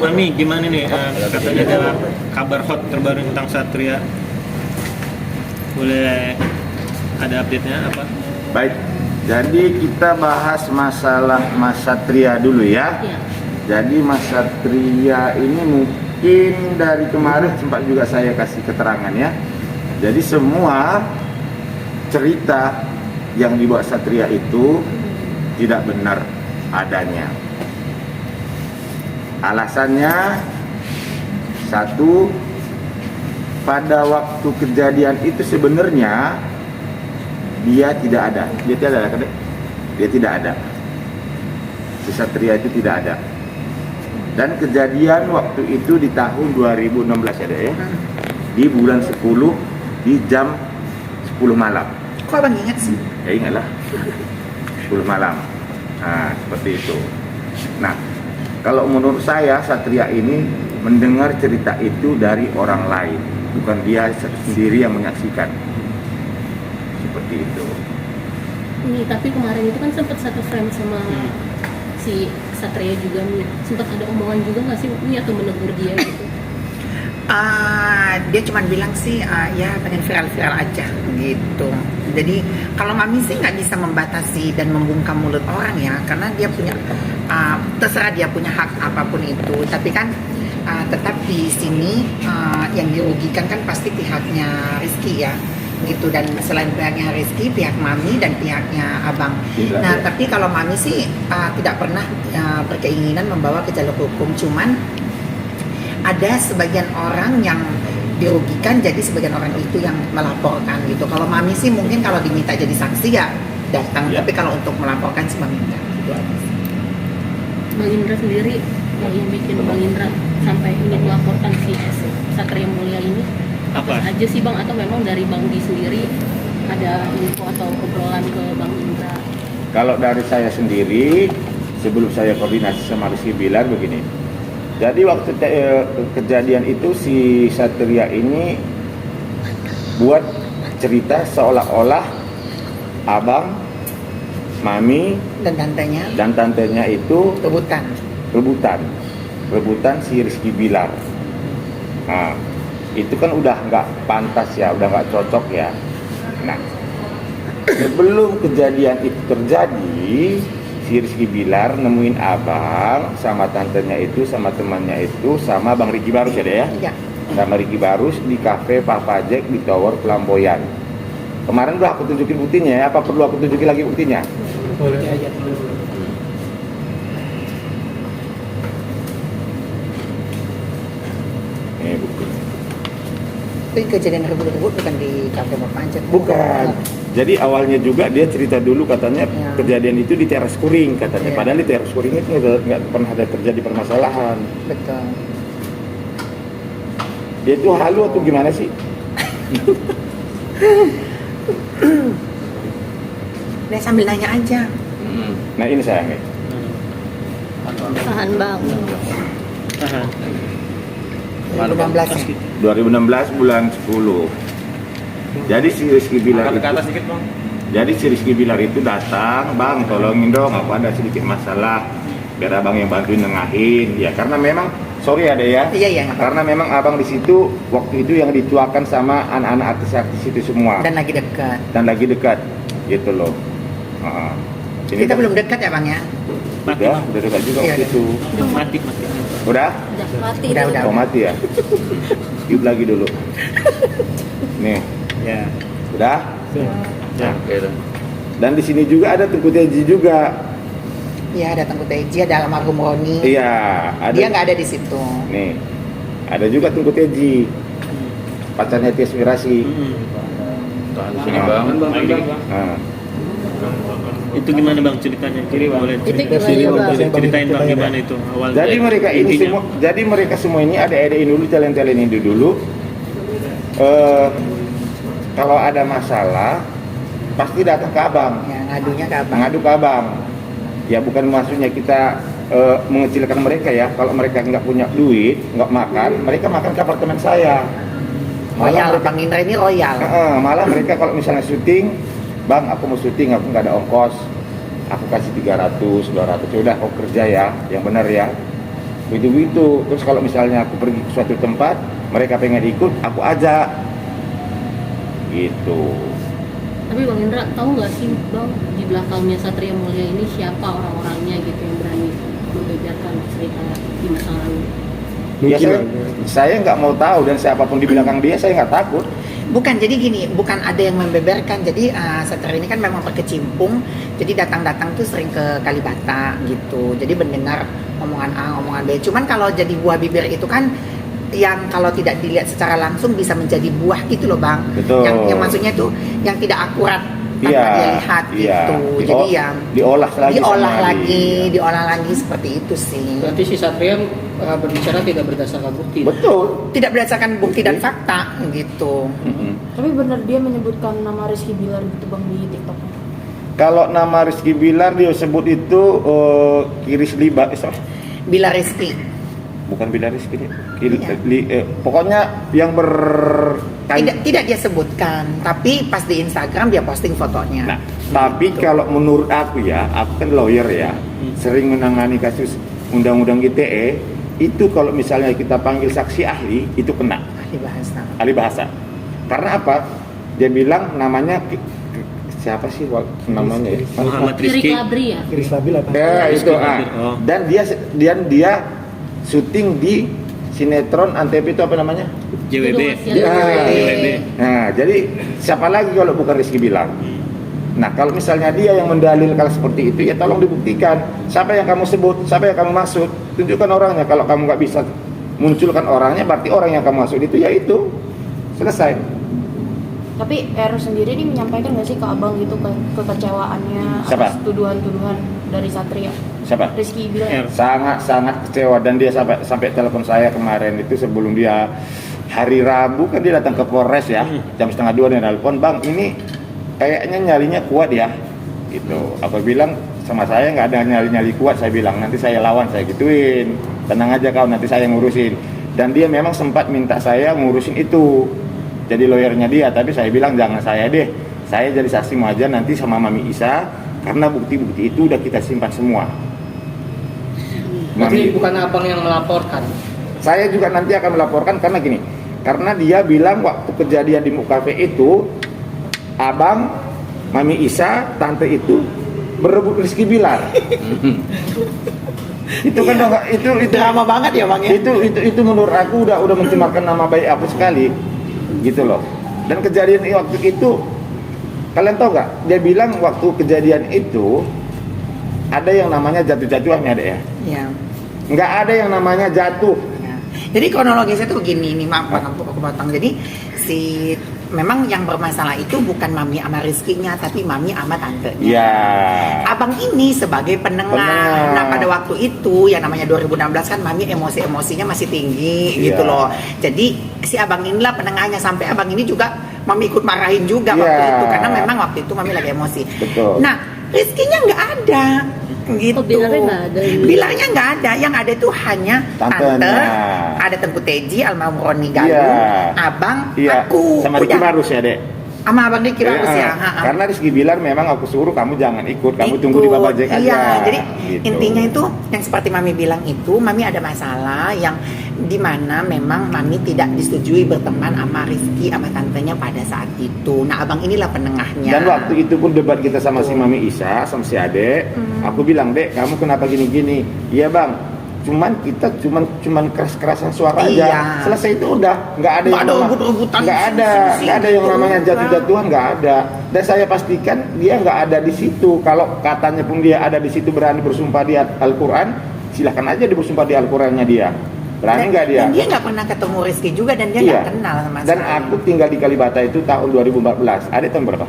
Mami, gimana nih? Katanya ada kabar hot terbaru tentang Satria. Boleh ada update-nya apa? Baik, jadi kita bahas masalah Mas Satria dulu ya. Iya. Jadi Mas Satria ini mungkin dari kemarin sempat juga saya kasih keterangan ya. Jadi semua cerita yang dibawa Satria itu tidak benar adanya. Alasannya satu, pada waktu kejadian itu sebenarnya dia tidak ada. Dia tidak ada, kan? Dia tidak ada. Si Satria itu tidak ada. Dan kejadian waktu itu di tahun 2016 ada ya. Di bulan 10 di jam 10 malam. Kok abang ingat sih? Ya ingatlah. 10 malam. Nah, seperti itu. Nah, kalau menurut saya Satria ini mendengar cerita itu dari orang lain, bukan dia sendiri yang menyaksikan. Seperti itu. Nih, tapi kemarin itu kan sempat satu frame sama si Satria juga nih. Sempat ada omongan juga nggak sih nih atau menegur dia gitu? Dia cuma bilang sih ya pengen viral-viral aja gitu. Jadi kalau Mami sih nggak bisa membatasi dan membungkam mulut orang ya, karena dia punya terserah dia punya hak apapun itu. Tapi kan tetap di sini yang dirugikan kan pasti pihaknya Rizky ya gitu, dan selain pihaknya Rizky, pihak Mami dan pihaknya Abang. Nah tapi kalau Mami sih tidak pernah berkeinginan membawa ke jalur hukum, cuman ada sebagian orang yang dirugikan, jadi sebagian orang itu yang melaporkan gitu. Kalau Mami sih mungkin kalau diminta jadi saksi ya datang, tapi kalau untuk melaporkan sih Mami enggak. Gitu aja sih. Bang Indra sendiri yang bikin Bang Indra sampai ingin melaporkan si Satria Mulia ini apa aja sih Bang, atau memang dari Bang Di sendiri ada info atau obrolan ke Bang Indra? Kalau dari saya sendiri, sebelum saya koordinasi sama Rizky bilang begini. Jadi waktu kejadian itu si Satria ini buat cerita seolah-olah Abang, Mami dan tantenya itu rebutan si Rizky Bilar. Nah, itu kan udah nggak pantas ya, udah nggak cocok ya. Nah, sebelum kejadian itu terjadi, si Rizky Bilar nemuin Abang sama tantenya itu, sama temannya itu, sama Bang Ricky Barus ya deh ya? Iya. Sama Ricky Barus di kafe Papa Jack di Tower Pelamboyan. Kemarin udah aku tunjukin buktinya ya, apa perlu aku tunjukin lagi buktinya? Boleh. Ini bukti. Tapi kejadian rebut-rebut bukan di kafe Bapak Jack. Bukan. Jadi awalnya juga dia cerita dulu katanya kejadian itu di teras kuring katanya. Padahal di teras kuring itu nggak pernah ada terjadi permasalahan. Betul. Dia itu halu atau gimana sih? Dia sambil nanya aja. Nah ini sayangnya. Tahan Bang. Tahan. 2016 ya? 2016 bulan 10. Jadi si Rizky Bilar Ke itu, atas dikit Bang. jadi si Rizky Bilar itu datang, Bang tolongin dong, aku ada sedikit masalah, biar Abang yang bantuin nengahin. Ya karena memang sorry ada ya. Iya. Karena memang Abang di situ waktu itu yang dituakan sama anak-anak artis-artis itu semua. Dan lagi dekat. Gitu loh. Ini Kita belum dekat ya Bang ya? udah dekat juga Iya, waktu itu. Udah mati. Udah? Udah mati. Udah. Oh mati ya? Skip lagi dulu. Nih, Ya. udah? Ya. Dan di sini juga ada Tengku Teji juga. Iya, ada Tengku Teji, ada almarhum Roni. Iya, ada. Dia nggak ada di situ. Nih, ada juga Tengku Teji. Pacarnya Tias Mirasi. Tahan sini Bang. Nah, Itu gimana Bang ceritanya? Boleh Itu gimana, sini, Bang? ceritain Bang gimana itu awal. jadi mereka semua ini ada dulu, talent ini dulu. Kalau ada masalah pasti datang ke Abang. Ya, ngadunya ke Abang. Ngadu ke Abang. Ya bukan maksudnya kita mengecilkan mereka ya. Kalau mereka nggak punya duit, nggak makan, mereka makan ke apartemen saya. Royal, Bang Indra ini royal. Malah mereka kalau misalnya syuting, Bang aku mau syuting, aku nggak ada ongkos, aku kasih 300, 200, udah kau kerja ya, yang benar ya. Begitu. Terus kalau misalnya aku pergi ke suatu tempat, mereka pengen ikut, aku ajak. Gitu. Tapi Bang Indra tahu nggak sih Bang, di belakangnya Satria Mulia ini siapa orang-orangnya gitu yang berani membeberkan cerita di masa lalu? Ya, saya nggak mau tahu, dan siapapun di belakang dia saya nggak takut. Bukan, jadi gini, bukan ada yang membeberkan. Jadi Satria ini kan memang berkecimpung, jadi datang-datang tuh sering ke Kalibata gitu. Jadi mendengar omongan A, omongan B. Cuman kalau jadi buah bibir itu kan yang kalau tidak dilihat secara langsung bisa menjadi buah gitu loh Bang. Betul. Yang maksudnya tuh yang tidak akurat tanpa Iya, dia lihat iya. gitu. Jadi yang diolah lagi, diolah lagi seperti itu sih. Berarti si Satria berbicara tidak berdasarkan bukti. Betul. Tidak berdasarkan bukti dan fakta gitu. Tapi benar dia menyebutkan nama Rizky Bilar gitu Bang di TikTok. Kalau nama Rizky Bilar dia sebut itu Kiris Liba, Bila Rizky. bukan Bilar Rizky. Iya. Pokoknya yang berkait. Tidak dia sebutkan, tapi pas di Instagram dia posting fotonya. Nah, tapi kalau menurut aku ya, aku kan lawyer ya, sering menangani kasus undang-undang ITE, itu kalau misalnya kita panggil saksi ahli, itu kena ahli bahasa. Karena apa? Dia bilang namanya siapa sih namanya ya? Muhammad Kiri Rizky. Labri ya? Chris Labil apa? Ya, itu. Oh. Dan dia syuting di sinetron Antv itu apa namanya? JWB. Ya. JWB. Nah, jadi siapa lagi kalau bukan Rizky Bilar? Nah, kalau misalnya dia yang mendalilkan seperti itu, ya tolong dibuktikan. Siapa yang kamu sebut, siapa yang kamu maksud, tunjukkan orangnya. Kalau kamu nggak bisa munculkan orangnya, berarti orang yang kamu maksud itu ya itu. Selesai. Tapi R sendiri nih menyampaikan nggak sih ke abang gitu kekecewaannya Siapa? atas tuduhan-tuduhan dari Satria? Siapa? Rizky Bilar. Sangat kecewa, dan dia sampai telepon saya kemarin itu sebelum dia hari Rabu kan dia datang ke Polres ya, jam 1:30 dia telepon, "Bang, ini kayaknya nyalinya kuat ya." Gitu. Aku bilang sama saya nggak ada nyali kuat, saya bilang nanti saya lawan, saya gituin. Tenang aja kau, nanti saya ngurusin. Dan dia memang sempat minta saya ngurusin itu. Jadi lawyernya dia, tapi saya bilang jangan saya deh. Saya jadi saksi aja nanti sama Mami Isa, karena bukti-bukti itu udah kita simpan semua. Berarti bukan abang yang melaporkan. Saya juga nanti akan melaporkan karena gini. Karena dia bilang waktu kejadian di Mukafe itu, abang, Mami Isa, tante itu berebut Rizky Bilar. Itu kan itu Drama banget ya Bang ya. Itu menurut aku udah mencemarkan nama baik aku sekali. Gitu loh. Dan kejadian waktu itu, kalian tahu nggak? Dia bilang waktu kejadian itu ada yang namanya jatuh-jatuhan ya, Dek ya? Iya. Nggak ada yang namanya jatuh. Ya. Jadi kronologisnya tuh begini nih, maaf Bang, aku potong. Jadi memang yang bermasalah itu bukan Mami sama Rizky-nya, tapi Mami sama tantenya. Ya. Abang ini sebagai penengah. Nah pada waktu itu yang namanya 2016 kan Mami emosinya masih tinggi Iya. gitu loh. Jadi si abang inilah penengahnya, sampai abang ini juga Mami ikut marahin juga Iya. waktu itu, karena memang waktu itu Mami lagi emosi. Betul. Nah Rizky-nya nggak ada gitu. Oh, Bilarnya nggak ada. Bilarnya nggak ada. Yang ada itu hanya Tantenya. tante, ada Tengku Teji, almarhum Roni Galuh, Iya. abang, Iya. aku. Sama Ricky Udah. Barus ya, Dek? Sama abang Ricky Barus ya. Karena Rizky Bilar memang aku suruh kamu jangan ikut, kamu tunggu di Ikut. Babajek aja. Iya, jadi Gitu. intinya itu yang seperti Mami bilang itu, Mami ada masalah yang dimana memang Mami tidak disetujui berteman sama Rizky sama tantenya pada saat itu. Nah abang inilah penengahnya. Dan waktu itu pun debat kita sama si Mami Isa, sama si Ade, aku bilang, "Dek, kamu kenapa gini-gini?" "Iya bang, kita cuman keras-kerasan suara Iya. aja." Selesai itu udah, nggak ada Nggak ada rebut-rebutan. nggak ada yang namanya jatuh-jatuhan, nggak ada. Dan saya pastikan dia nggak ada di situ. Kalau katanya pun dia ada di situ, berani bersumpah di Al-Quran, silahkan aja dia bersumpah di Al-Qurannya dia. Berani nggak dia? Dan dia nggak pernah ketemu Rizky juga, dan dia Iya. nggak kenal sama Dan sekali. aku tinggal di Kalibata itu tahun 2014. Ada tahun berapa?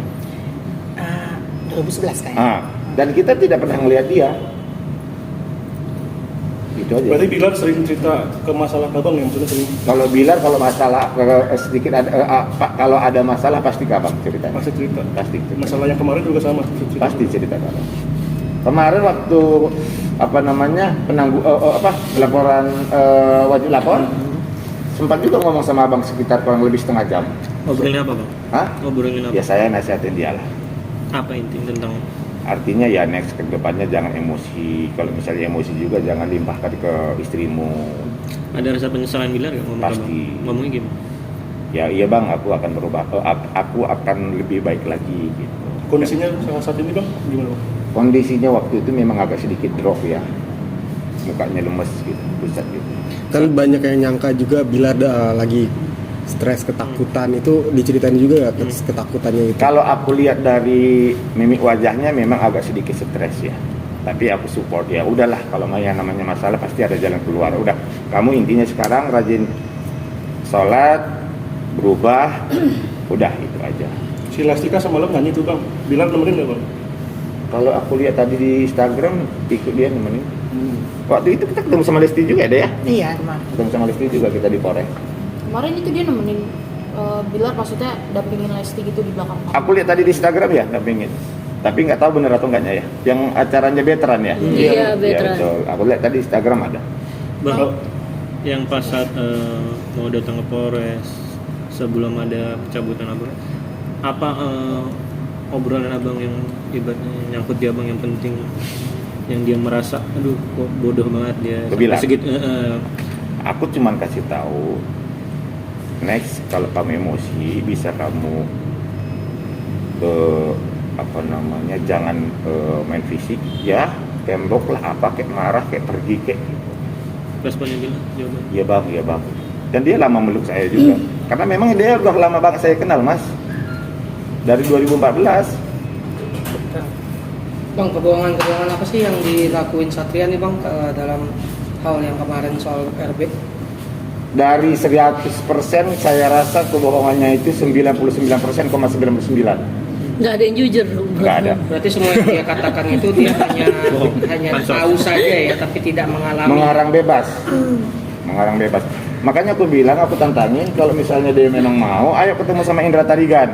2011 kayaknya. Dan kita tidak pernah ngelihat dia. Itu aja. Berarti Bilar sering cerita ke masalah abang yang maksudnya sering Kalau Bilar kalau masalah sedikit ada kalau ada masalah pasti ke abang ceritanya. masih cerita. Pasti. Masalah yang kemarin juga sama. cerita. Pasti cerita ke abang. Kemarin waktu laporan wajib lapor, sempat juga ngomong sama abang sekitar kurang lebih setengah jam. Ngobrolin apa bang? Hah? Ngobrolin apa? Ya saya nasihatin dia lah. Apa inti tentang? Artinya ya next ke depannya jangan emosi. Kalau misalnya emosi juga jangan limpahkan ke istrimu. Ada rasa penyesalan Bilar nggak ngomong ke Pasti. Bang? Ngomongnya gimana? Ya iya bang, aku akan berubah. Aku akan lebih baik lagi gitu. Kondisinya saat ini bang gimana bang? Kondisinya waktu itu memang agak sedikit drop ya. Mukanya lemes gitu, pusat gitu. Kan banyak yang nyangka juga bila lagi stres, ketakutan, itu diceritain juga nggak ketakutannya itu? Kalau aku lihat dari mimik wajahnya memang agak sedikit stres ya. Tapi aku support ya. Udahlah, kalau yang namanya masalah pasti ada jalan keluar. Udah, kamu intinya sekarang rajin sholat, berubah, udah itu aja. Si Lastika semalam nyanyi tuh bang, Bilar nemenin nggak bang? Kalau aku lihat tadi di Instagram, ikut dia nemenin. Waktu itu kita ketemu sama Lesti juga ada ya? Iya, teman. Ketemu sama Lesti juga kita di Polres. Kemarin itu dia nemenin Bilar, maksudnya dampingin Lesti gitu di belakang kamu. Aku lihat tadi di Instagram ya, dampingin. Tapi nggak tahu bener atau enggaknya ya. Yang acaranya veteran ya? Iya, veteran. Ya, betul. Aku lihat tadi di Instagram ada. Bang, yang pas saat mau datang ke Polres sebelum ada pencabutan abang, apa obrolan abang yang ibaratnya nyangkut di abang yang penting, yang dia merasa, aduh kok bodoh banget dia. Kebilang. Segitu, Aku cuman kasih tahu, next kalau kamu emosi bisa kamu jangan main fisik ya, tembok lah apa kayak marah kayak pergi kayak. responnya bilang jawaban. Iya bang. Dan dia lama meluk saya juga, karena memang dia udah lama banget saya kenal mas, dari 2014. Bang, kebohongan apa sih yang dilakuin Satria nih bang dalam hal yang kemarin soal RB? Dari 100% saya rasa kebohongannya itu 99,99%. Nggak ada yang jujur. Nggak ada. Berarti semua yang dia katakan itu dia hanya tahu saja ya, tapi tidak mengalami. Mengarang bebas. Makanya aku bilang, aku tantangin kalau misalnya dia memang mau, ayo ketemu sama Indra Tarigan.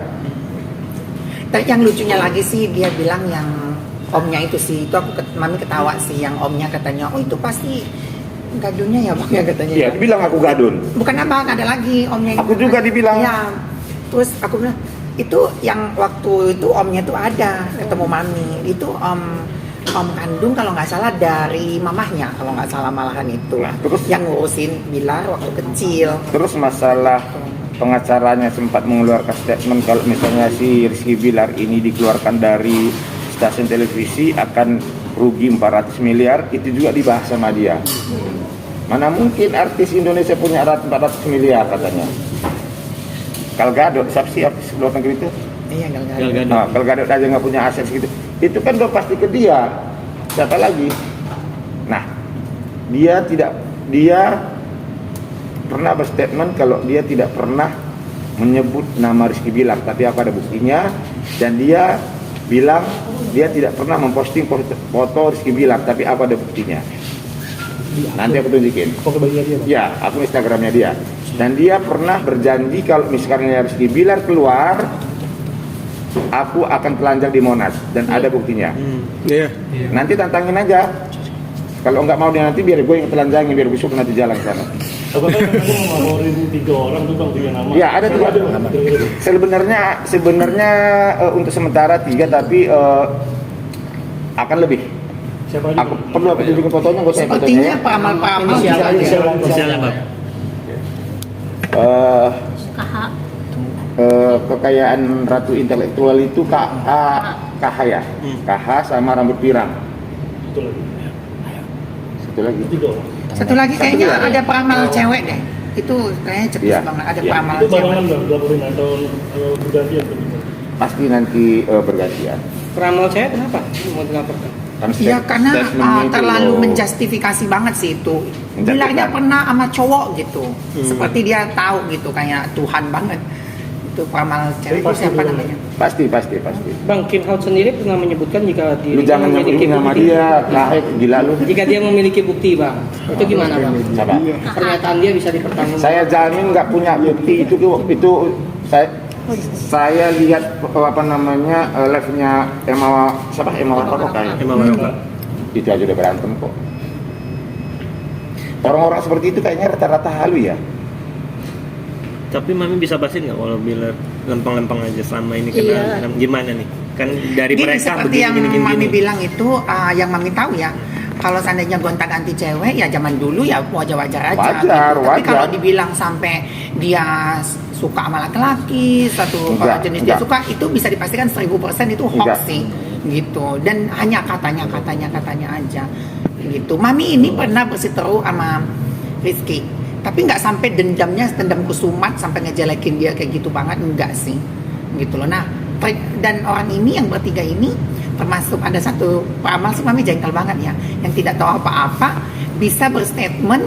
Dan yang lucunya lagi sih dia bilang yang omnya itu sih, itu mami ketawa sih, yang omnya katanya, oh itu pasti gadunnya ya bang ya katanya. Iya, dibilang aku gadun. Bukan abang, ada lagi omnya. Aku juga dibilang. Iya. Terus aku bilang itu yang waktu itu omnya tuh ada ketemu mami, itu om kandung kalau nggak salah dari mamahnya kalau nggak salah malahan itu. Nah, terus yang ngurusin Bilar waktu kecil. Terus masalah pengacaranya sempat mengeluarkan statement kalau misalnya si Rizky Bilar ini dikeluarkan dari stasiun televisi akan rugi 400 miliar, itu juga dibahas sama dia. Mana mungkin artis Indonesia punya 400 miliar katanya. Gal Gadot, siapa sih artis luar negeri itu? Iya, Gal Gal Gadot. Gadot. Nah, Gal Gadot aja nggak punya aset segitu. Itu kan udah pasti ke dia. Siapa lagi? Nah, dia pernah berstatement kalau dia tidak pernah menyebut nama Rizky Bilar, tapi aku ada buktinya, dan dia bilang dia tidak pernah memposting foto Rizky Bilar, tapi aku ada buktinya. Nanti aku tunjukin. Oke bagian dia bang. Ya, akun Instagramnya dia. Dan dia pernah berjanji kalau misalnya Rizky Bilar keluar, aku akan telanjang di Monas, dan ada buktinya. Iya. Nanti tantangin aja. Kalau nggak mau dia nanti biar gue yang telanjangin, biar besok nanti jalan ke sana. Abang kan ngelaporin 3 orang tuh bang, 3 nama. Ya ada 3 nama. Sebenarnya untuk sementara 3, tapi akan lebih. Siapa aja? Aku perlu aku tunjukin fotonya, gue saya fotonya Sepertinya ya. peramal-peramal Inisialnya bang. KH. Kekayaan ratu intelektual itu KH ya. KH sama rambut pirang. Itu lagi. Satu lagi. 3 orang. Satu lagi kayaknya lagi. ada peramal cewek deh. Itu kayaknya cepet Iya. banget, ada Iya. peramal Itu cewek. barengan bang, dilaporin atau bergantian begitu? Pasti nanti bergantian. Peramal saya kenapa mau dilaporkan? Kan Iya karena statementnya itu terlalu loh. menjustifikasi banget sih itu. Menjatuhkan. Bilarnya pernah sama cowok gitu, seperti dia tahu gitu kayak Tuhan banget. Itu peramal cewek itu Pasti siapa itu. namanya? Pasti. Bang, Kim Hao sendiri pernah menyebutkan jika Lu dirinya jangan memiliki nyebutin nama bukti. dia, lahir gila lu. Jika dia memiliki bukti bang, itu gimana bang? Siapa? Pernyataan dia bisa dipertanggungjawabkan. Saya jamin nggak punya bukti itu saya lihat live-nya Emma Waroka ya. Emang Waroka. Itu aja udah berantem kok. Orang-orang seperti itu kayaknya rata-rata halu ya. Tapi mami bisa pasin nggak kalau Bilar lempeng-lempeng aja selama ini kena Iya. gimana nih? kan dari Gini, mereka seperti yang Mami bilang itu, yang Mami tahu ya, kalau seandainya gonta-ganti cewek ya zaman dulu ya wajar-wajar aja. Wajar, Tapi wajar. kalau dibilang sampai dia suka sama laki-laki, satu Enggak, jenis dia enggak. suka, itu bisa dipastikan 1000% itu Enggak. hoax sih, gitu. Dan hanya katanya aja, gitu. Mami ini pernah berseteru sama Rizky, tapi nggak sampai dendam kusumat sampai ngejelekin dia kayak gitu banget, enggak sih, gitu loh. Nah, dan orang ini yang bertiga ini termasuk ada satu peramal sih Mami jengkel banget ya, yang tidak tahu apa-apa bisa berstatement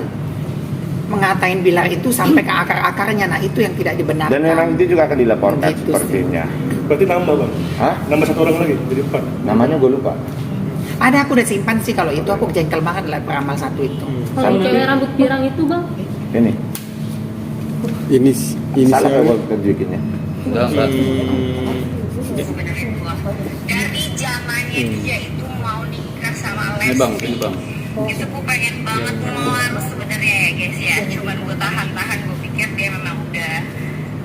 mengatain Bilar itu sampai ke akar-akarnya. Nah, itu yang tidak dibenarkan. Dan memang itu juga akan dilaporkan Gitu sepertinya. Berarti nambah bang? Hah? Nambah 1 orang lagi, jadi 4. Namanya gue lupa. Ada, aku udah simpan sih kalau itu, aku jengkel banget lah peramal satu itu. Kalau yang cewek rambut pirang itu bang, Ini. ini Salah saya gue tunjukinnya. Dari zamannya dia itu mau nikah sama Lesti. Itu gue pengen banget ngeluar sebenarnya ya guys ya. Cuman gue tahan-tahan, gue pikir dia memang udah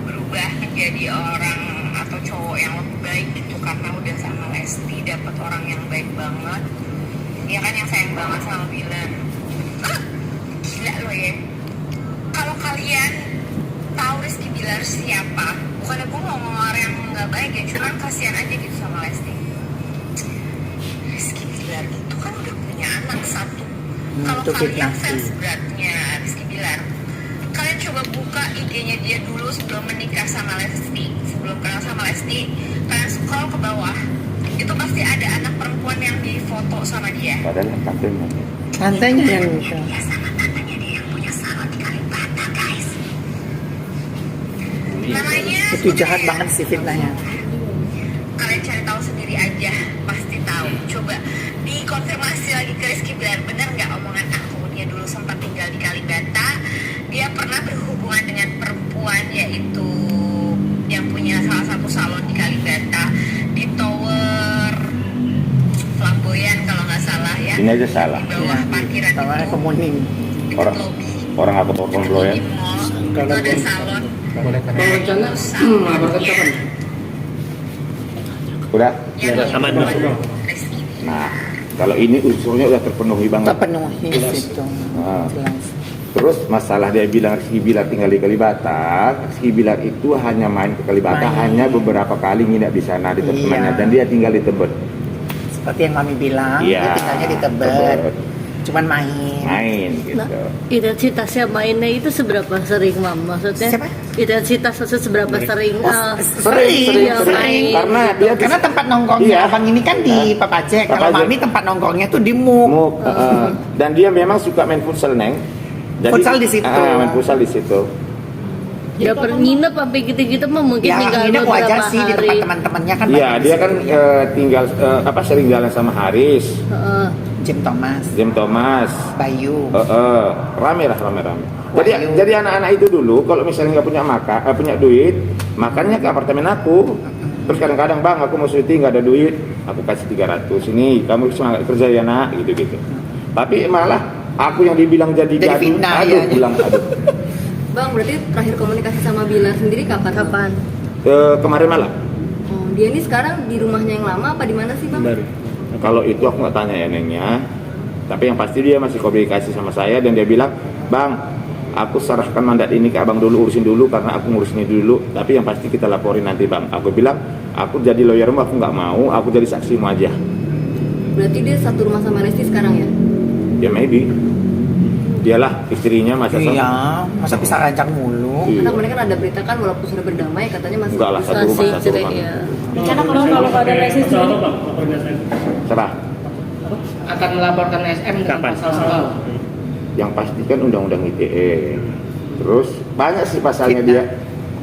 berubah menjadi orang atau cowok yang lebih baik gitu karena udah sama Lesti, dapat orang yang baik banget. Dia kan yang sayang banget sama Bilar. Gila lo ya. Kalau kalian tahu Rizky Bilar siapa, bukannya gue mau ngomong yang nggak baik ya, cuman kasihan aja gitu sama Lesti. Rizky Bilar itu kan udah punya anak satu. Kalau itu kalian fitnah. fans beratnya Rizky Bilar, kalian coba buka IG-nya dia dulu sebelum menikah sama Lesti, sebelum kenal sama Lesti. Kalian scroll ke bawah, itu pasti ada anak perempuan yang difoto sama dia. Padahal katanya. Lantainya yang itu. Dia sama tatanya dia yang punya salon di Kalibata, guys. Namanya Itu jahat banget sih fitnahnya. kalian cari tahu sendiri aja, pasti tahu. Coba dikonfirmasi lagi ke Rizky Bilar, benar nggak omongan aku, dia dulu sempat tinggal di Kalibata, dia pernah berhubungan dengan perempuan yaitu yang punya salah satu salon di Kalibata, di Tower Flamboyan kalau nggak salah ya. Ini aja salah. Di bawah parkiran Tawarnya itu, kemuning. dekat Orang lobi. orang aku telepon bro ya. Di mall, itu ada salon. Bang rencana melaporkan kapan? Udah. Yang aman, buat Bang. Rizky. Nah, kalau ini unsurnya udah terpenuhi banget. Terpenuhi situ. Nah. Jelas. Terus masalah dia bilang Rizky Bilar tinggal di Kalibata, Rizky Bilar itu hanya main ke Kalibata, Main. hanya beberapa kali nginep di sana di temannya, Iya. dan dia tinggal di Tebet. Seperti yang Mami bilang, Iya, dia tinggalnya di Tebet. Tebet. Cuman main. Main gitu. Nah, intensitasnya mainnya itu seberapa sering, Mam? Maksudnya Siapa? intensitas maksudnya seberapa sering? Sering, iya, sering. main. Karena Tempat nongkrongnya Iya. abang ini kan di Papacek. Kalau Papacek. Mami tempat nongkrongnya tuh di MUK. Muk, dan dia memang suka main futsal, Neng. Futsal di situ. Main futsal di situ. Ya nginep sampai gitu-gitu mah mungkin Ya, tinggal ini beberapa wajar sih di tempat hari. teman-temannya kan. Iya, banyak dia di kan situ. tinggal sering jalan sama Haris, Heeh. Jim Thomas, Jim Thomas. Bayu. Rame. Wahyu. Jadi anak-anak itu dulu kalau misalnya nggak punya duit, makannya ke apartemen aku. Terus kadang-kadang, bang, aku mau syuting nggak ada duit, aku kasih 300. Ini kamu semangat kerja ya nak, gitu. Tapi malah aku yang dibilang jadi fitnah, aduh, ya. bilang aduh. Bang, berarti terakhir komunikasi sama Bilar sendiri kapan? Kapan? Kemarin malam. Oh, dia ini sekarang di rumahnya yang lama apa di mana sih, Bang? baru. Kalau itu aku nggak tanya ya nengnya, tapi yang pasti dia masih komunikasi sama saya dan dia bilang, bang, aku serahkan mandat ini ke abang dulu, urusin dulu karena aku ngurus ini dulu. Tapi yang pasti kita laporin nanti, bang. Aku bilang, aku jadi lawyermu, aku nggak mau, aku jadi saksimu aja. Berarti dia satu rumah sama Lesti sekarang ya? Ya maybe. Dialah istrinya masa Iya, masa bisa rancang mulu. Iya. Karena kemarin kan ada berita kan walaupun sudah berdamai katanya masih Enggak lah, satu rumah, Masih satu cerai rumah. ya. Rencana kalau nggak ada Lesti Pasal apa sendiri, bang? Laporin SM. Serah. Akan melaporkan SM dengan Kapan? pasal apa? Yang pasti kan undang-undang ITE. Terus banyak sih pasalnya dia.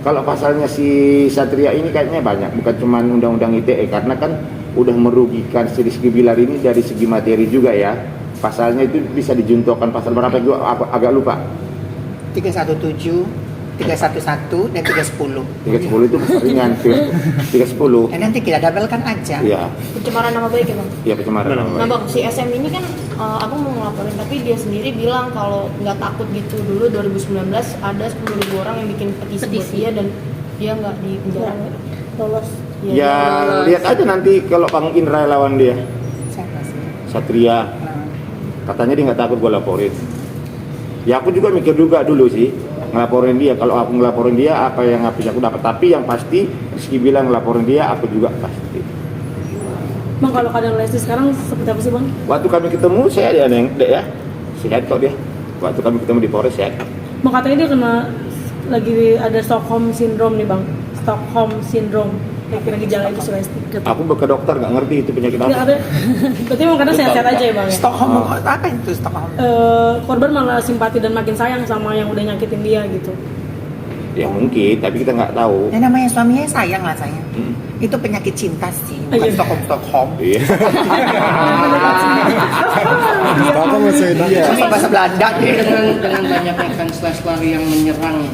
Kalau pasalnya si Satria ini kayaknya banyak, bukan cuma undang-undang ITE, karena kan udah merugikan si Rizky Bilar ini dari segi materi juga ya. Pasalnya itu bisa dijuntokan pasal berapa juga aku agak lupa. 317, 311, dan 310. 310 itu ringan, 310. Nanti kita double-kan aja. Iya, pencemaran nama baik ya bang. iya pencemaran nama Nah baik. bang, si SM ini kan aku mau ngelaporin, tapi dia sendiri bilang kalau nggak takut gitu. Dulu 2019 ada 10.000 orang yang bikin petisi buat dia dan dia nggak di penjara. Ya lihat aja nanti kalau Bang Indra lawan dia. Siapa sih? Satria. Katanya dia nggak takut gue laporin. Ya aku juga mikir juga dulu sih ngelaporin dia. Kalau aku ngelaporin dia, apa yang aku dapat. Tapi yang pasti Rizky bilang ngelaporin dia, aku juga pasti. Bang, kalau keadaan Lesti sekarang seperti apa sih Bang? Waktu kami ketemu saya ada yang dek ya, sehat kok dia. Waktu kami ketemu di Polres sehat. Bang, katanya dia kena lagi ada Stockholm Syndrome nih Bang. Stockholm Syndrome. Kira-kira gejala itu Lesti. Aku ke dokter nggak ngerti itu penyakit Nggak apa. ada. Berarti emang karena sehat-sehat aja ya Bang ya? Stockholm, apa itu Stockholm? Korban malah simpati dan makin sayang sama yang udah nyakitin dia gitu. Ya mungkin, tapi kita nggak tahu. Ya namanya suaminya sayang lah sayang. Itu penyakit cinta sih, bukan Iya. Stockholm. Iya. Apa maksudnya dia? Ini bahasa Belanda deh. Dengan banyaknya fans Leslar yang menyerang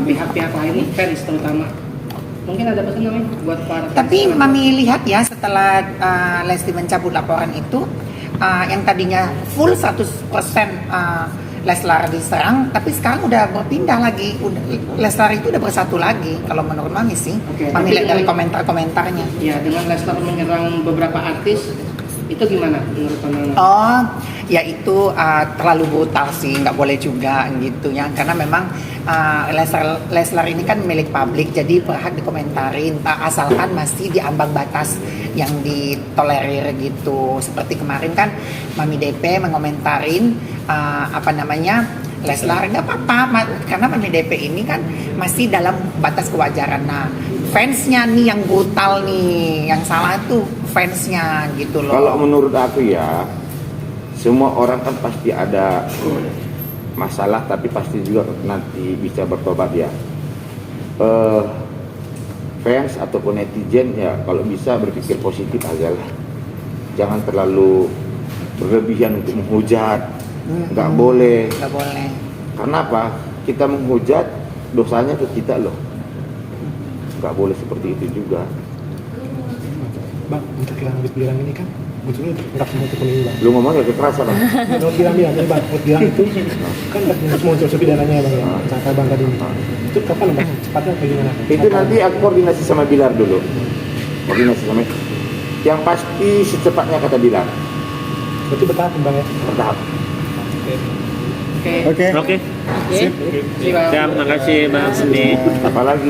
pihak-pihak lain nih, fans terutama. Mungkin ada pesan namanya buat para fans. Tapi Mami lihat ya setelah Lesti mencabut laporan itu, yang tadinya full 100% Leslar diserang, tapi sekarang udah berpindah lagi. Leslar itu udah bersatu lagi kalau menurut Mami sih. Mami lihat dari komentar-komentarnya. Ya, dengan Leslar menyerang beberapa artis, itu gimana menurut pandangan? Oh, ya itu terlalu brutal sih, nggak boleh juga gitu ya. Karena memang Leslar ini kan milik publik, jadi berhak dikomentarin, asalkan masih di ambang batas yang ditolerir gitu. Seperti kemarin kan Mami DP mengomentarin Leslar nggak apa-apa, karena Mami DP ini kan masih dalam batas kewajaran. Nah, fansnya nih yang brutal nih, yang salah tuh fansnya gitu loh. Kalau menurut aku ya, semua orang kan pasti ada masalah, tapi pasti juga nanti bisa bertobat ya. Fans ataupun netizen ya, kalau bisa berpikir positif aja lah. Jangan terlalu berlebihan untuk menghujat. Nggak boleh. Nggak boleh. Karena apa? Kita menghujat, dosanya ke kita loh. Nggak boleh seperti itu juga. Bang, untuk yang habis bilang ini kan sebetulnya nggak semua itu kuning bang. Lu ngomong ya kekerasan bang. Kalau bilang ini bang, kalau bilang itu kan nggak semua unsur pidananya ya bang ya. Kata bang tadi. Itu kapan bang? Cepatnya bagaimana? Itu nanti aku koordinasi sama Bilar dulu. Koordinasi sama. Yang pasti secepatnya kata Bilar. Berarti bertahap bang ya. Bertahap. Oke. Oke. Siap, makasih Bang Seni. Apalagi